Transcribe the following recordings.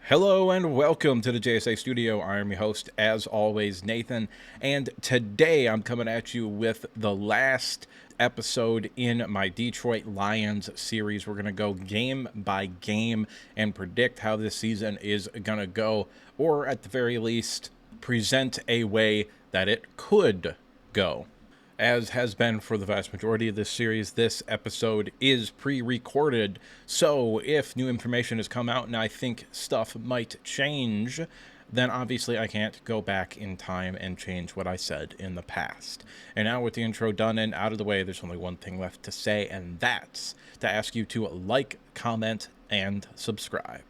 Hello and welcome to the JSA studio. I am your host, as always, Nathan, and today I'm coming at you with the last episode in my Detroit Lions series. We're going to go game by game and predict how this season is going to go, or at the very least, present a way that it could go. As has been for the vast majority of this series, this episode is pre-recorded, so if new information has come out and I think stuff might change, then obviously I can't go back in time and change what I said in the past. And now with the intro done and out of the way, there's only one thing left to say, and that's to ask you to like, comment, and subscribe.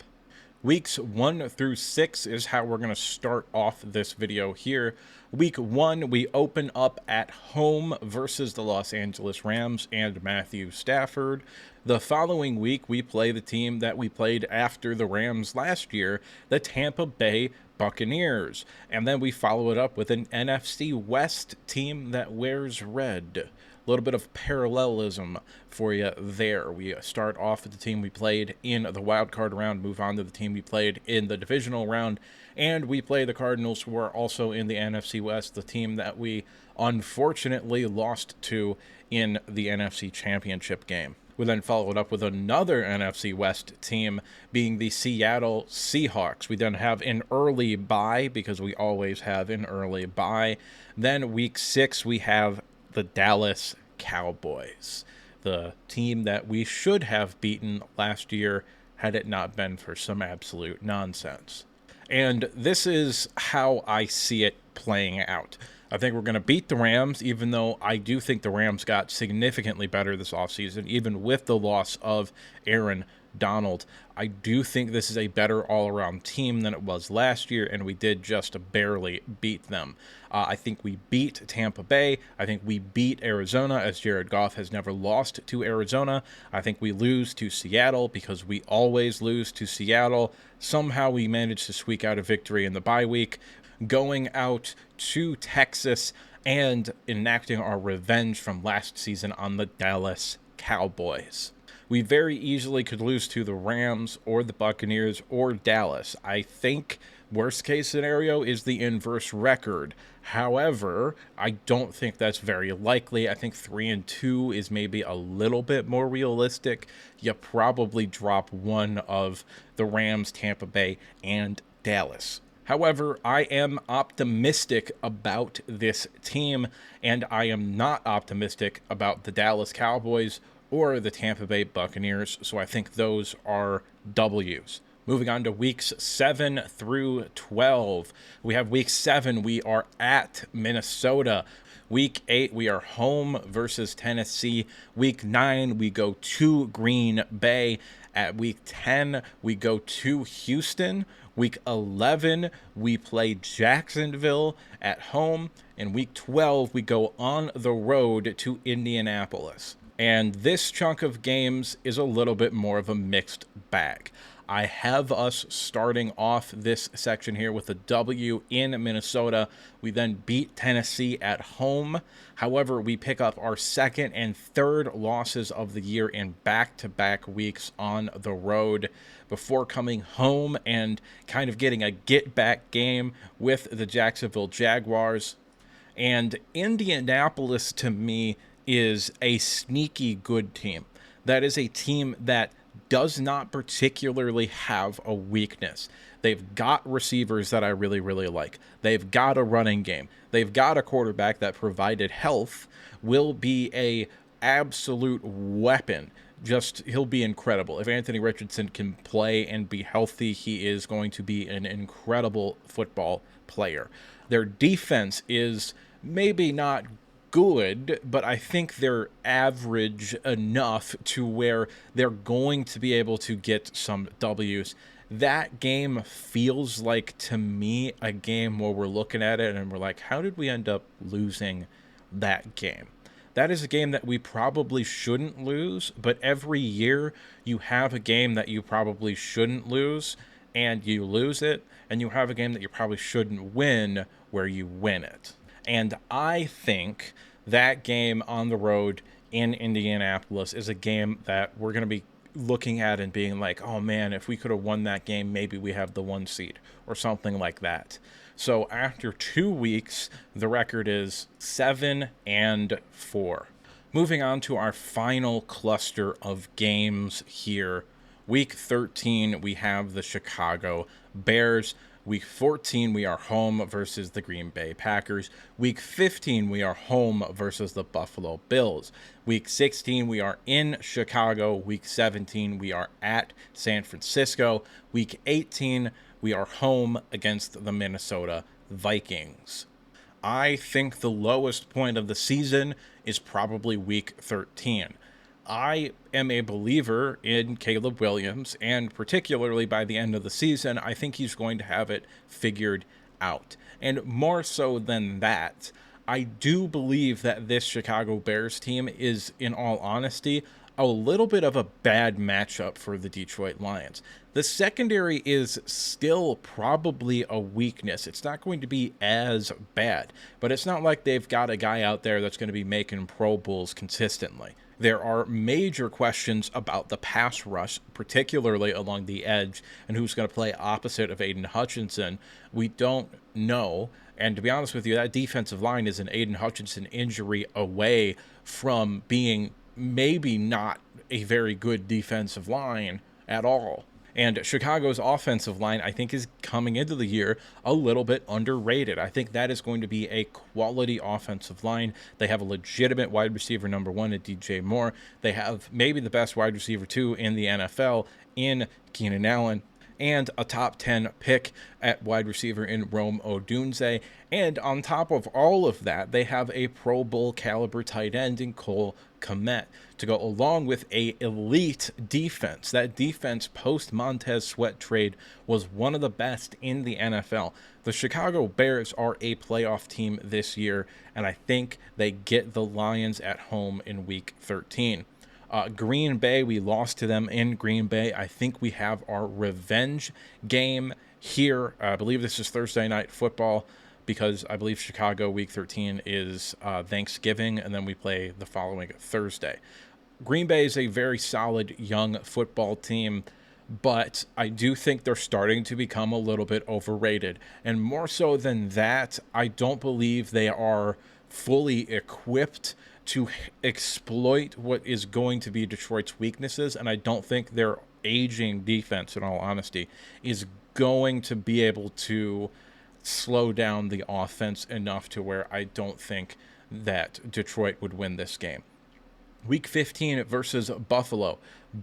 Weeks 1 through 6 is how we're going to start off this video here. Week 1, we open up at home versus the Los Angeles Rams and Matthew Stafford. The following week, we play the team that we played after the Rams last year, the Tampa Bay Buccaneers. And then we follow it up with an NFC West team that wears red. A little bit of parallelism for you there. We start off with the team we played in the wild card round, move on to the team we played in the divisional round, and we play the Cardinals, who are also in the NFC West, the team that we unfortunately lost to in the NFC Championship game. We then followed up with another NFC West team, being the Seattle Seahawks. We then have an early bye, because we always have an early bye. Then week 6, we have the Dallas Cowboys, the team that we should have beaten last year had it not been for some absolute nonsense. And this is how I see it playing out. I think we're going to beat the Rams, even though I do think the Rams got significantly better this offseason, even with the loss of Aaron Donald. I do think this is a better all-around team than it was last year, and we did just barely beat them. I think we beat Tampa Bay. I think we beat Arizona, as Jared Goff has never lost to Arizona. I think we lose to Seattle, because we always lose to Seattle. Somehow we managed to squeak out a victory in the bye week, going out to Texas and enacting our revenge from last season on the Dallas Cowboys. We very easily could lose to the Rams or the Buccaneers or Dallas. I think worst case scenario is the inverse record. However, I don't think that's very likely. I think 3-2 is maybe a little bit more realistic. You probably drop one of the Rams, Tampa Bay, and Dallas. However, I am optimistic about this team, and I am not optimistic about the Dallas Cowboys or the Tampa Bay Buccaneers, so I think those are W's. Moving on to weeks 7 through 12. We have week 7, we are at Minnesota. Week 8, we are home versus Tennessee. Week 9, we go to Green Bay. At week 10, we go to Houston. Week 11, we play Jacksonville at home. And week 12, we go on the road to Indianapolis. And this chunk of games is a little bit more of a mixed bag. I have us starting off this section here with a W in Minnesota. We then beat Tennessee at home. However, we pick up our second and third losses of the year in back-to-back weeks on the road before coming home and kind of getting a get-back game with the Jacksonville Jaguars. And Indianapolis, to me, is a sneaky good team. That is a team that does not particularly have a weakness. They've got receivers that I really, really like. They've got a running game. They've got a quarterback that, provided health, will be a absolute weapon. He'll be incredible. If Anthony Richardson can play and be healthy, he is going to be an incredible football player. Their defense is maybe not good, but I think they're average enough to where they're going to be able to get some W's. That game feels like, to me, a game where we're looking at it and we're like, how did we end up losing that game? That is a game that we probably shouldn't lose, but every year you have a game that you probably shouldn't lose and you lose it, and you have a game that you probably shouldn't win where you win it. And I think that game on the road in Indianapolis is a game that we're going to be looking at and being like, oh man, if we could have won that game, maybe we have the 1 seed or something like that. So after 2 weeks, the record is 7-4. Moving on to our final cluster of games here. Week 13, we have the Chicago Bears. Week 14, we are home versus the Green Bay Packers. Week 15, we are home versus the Buffalo Bills. Week 16, we are in Chicago. Week 17, we are at San Francisco. Week 18, we are home against the Minnesota Vikings. I think the lowest point of the season is probably week 13. I am a believer in Caleb Williams, and particularly by the end of the season, I think he's going to have it figured out. And more so than that, I do believe that this Chicago Bears team is, in all honesty, a little bit of a bad matchup for the Detroit Lions. The secondary is still probably a weakness. It's not going to be as bad, but it's not like they've got a guy out there that's going to be making Pro Bowls consistently. There are major questions about the pass rush, particularly along the edge, and who's going to play opposite of Aiden Hutchinson. We don't know. And to be honest with you, that defensive line is an Aiden Hutchinson injury away from being maybe not a very good defensive line at all. And Chicago's offensive line, I think, is coming into the year a little bit underrated. I think that is going to be a quality offensive line. They have a legitimate wide receiver number 1 at DJ Moore. They have maybe the best wide receiver 2 in the NFL in Keenan Allen, and a top 10 pick at wide receiver in Rome Odunze. And on top of all of that, they have a Pro Bowl caliber tight end in Cole Kmet to go along with a elite defense. That defense post Montez Sweat trade was one of the best in the NFL. The Chicago Bears are a playoff team this year, and I think they get the Lions at home in week 13. Green Bay, we lost to them in Green Bay. I think we have our revenge game here. I believe this is Thursday Night Football because I believe Chicago week 13 is Thanksgiving, and then we play the following Thursday. Green Bay is a very solid young football team, but I do think they're starting to become a little bit overrated. And more so than that, I don't believe they are fully equipped to exploit what is going to be Detroit's weaknesses, and I don't think their aging defense, in all honesty, is going to be able to slow down the offense enough to where I don't think that Detroit would win this game. Week 15 versus Buffalo.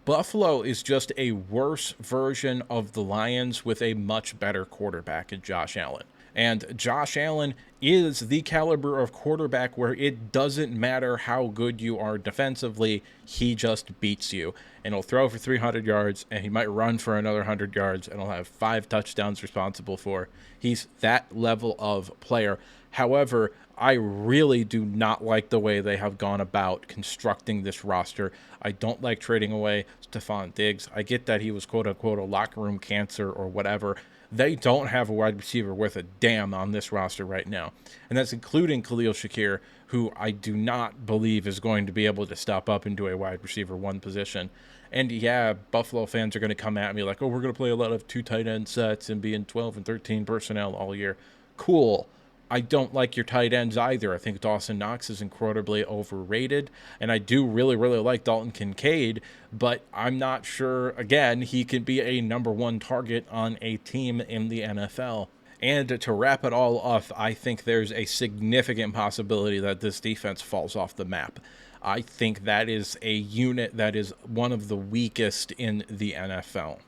Buffalo is just a worse version of the Lions with a much better quarterback in Josh Allen. And Josh Allen is the caliber of quarterback where it doesn't matter how good you are defensively, he just beats you. And he'll throw for 300 yards, and he might run for another 100 yards, and he'll have 5 touchdowns responsible for. He's that level of player. However, I really do not like the way they have gone about constructing this roster. I don't like trading away Stephon Diggs. I get that he was quote-unquote a locker room cancer or whatever. They don't have a wide receiver worth a damn on this roster right now. And that's including Khalil Shakir, who I do not believe is going to be able to step up into a wide receiver 1 position. And yeah, Buffalo fans are going to come at me like, oh, we're going to play a lot of 2 tight end sets and be in 12 and 13 personnel all year. Cool. I don't like your tight ends either. I think Dawson Knox is incredibly overrated, and I do really, really like Dalton Kincaid, but I'm not sure, again, he can be a number 1 target on a team in the NFL. And to wrap it all up, I think there's a significant possibility that this defense falls off the map. I think that is a unit that is one of the weakest in the NFL.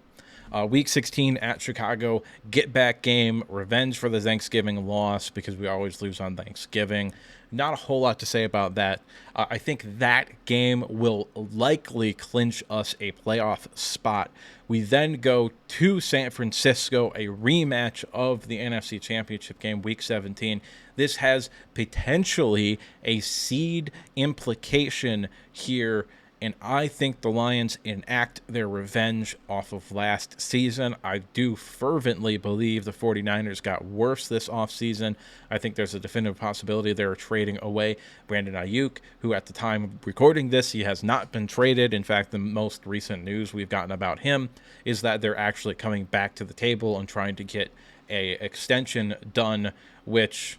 Week 16 at Chicago, get back game, revenge for the Thanksgiving loss because we always lose on Thanksgiving. Not a whole lot to say about that. I think that game will likely clinch us a playoff spot. We then go to San Francisco, a rematch of the NFC Championship game, Week 17. This has potentially a seed implication here, and I think the Lions enact their revenge off of last season. I do fervently believe the 49ers got worse this offseason. I think there's a definitive possibility they're trading away Brandon Ayuk, who at the time of recording this, he has not been traded. In fact, the most recent news we've gotten about him is that they're actually coming back to the table and trying to get a extension done, which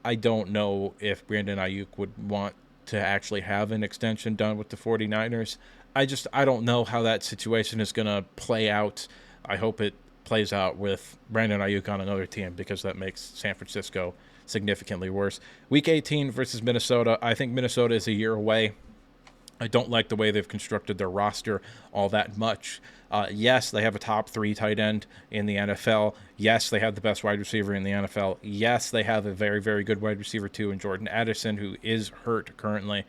I don't know if Brandon Ayuk would want to actually have an extension done with the 49ers. I don't know how that situation is going to play out. I hope it plays out with Brandon Ayuk on another team, because that makes San Francisco significantly worse. Week 18 versus Minnesota. I think Minnesota is a year away. I don't like the way they've constructed their roster all that much. Yes, they have a top 3 tight end in the NFL. Yes, they have the best wide receiver in the NFL. Yes, they have a very, very good wide receiver too in Jordan Addison, who is hurt currently.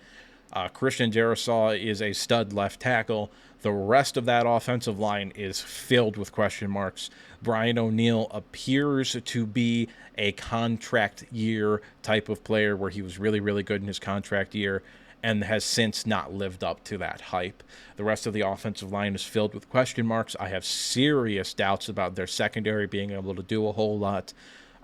Christian Jerisaw is a stud left tackle. The rest of that offensive line is filled with question marks. Brian O'Neill appears to be a contract year type of player, where he was really, really good in his contract year and has since not lived up to that hype. The rest of the offensive line is filled with question marks. I have serious doubts about their secondary being able to do a whole lot.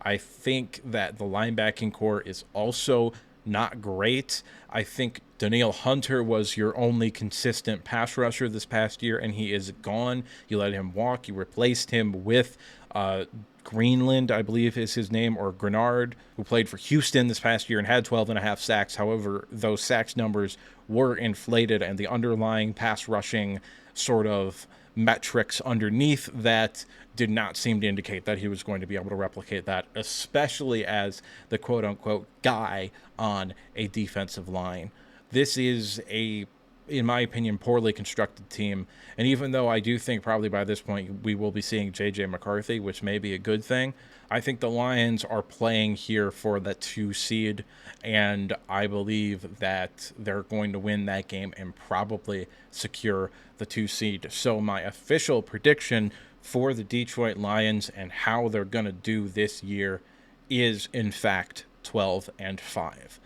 I think that the linebacking core is also not great. I think Danielle Hunter was your only consistent pass rusher this past year, and he is gone. You let him walk. You replaced him with Greenland, I believe is his name, or Grenard, who played for Houston this past year and had 12.5 sacks. However, those sacks numbers were inflated, and the underlying pass rushing sort of metrics underneath that did not seem to indicate that he was going to be able to replicate that, especially as the quote-unquote guy on a defensive line. This is a, in my opinion, poorly constructed team. And even though I do think probably by this point we will be seeing J.J. McCarthy, which may be a good thing, I think the Lions are playing here for the 2 seed, and I believe that they're going to win that game and probably secure the 2 seed. So my official prediction for the Detroit Lions and how they're going to do this year is, in fact, 12-5.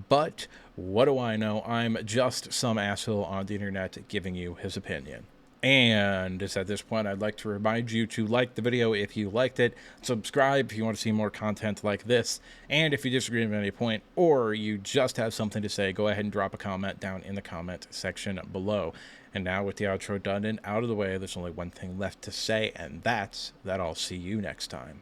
But what do I know? I'm just some asshole on the internet giving you his opinion. And it's at this point I'd like to remind you to like the video if you liked it, subscribe if you want to see more content like this, and if you disagree at any point or you just have something to say, go ahead and drop a comment down in the comment section below. And now with the outro done and out of the way, there's only one thing left to say, and that's that I'll see you next time.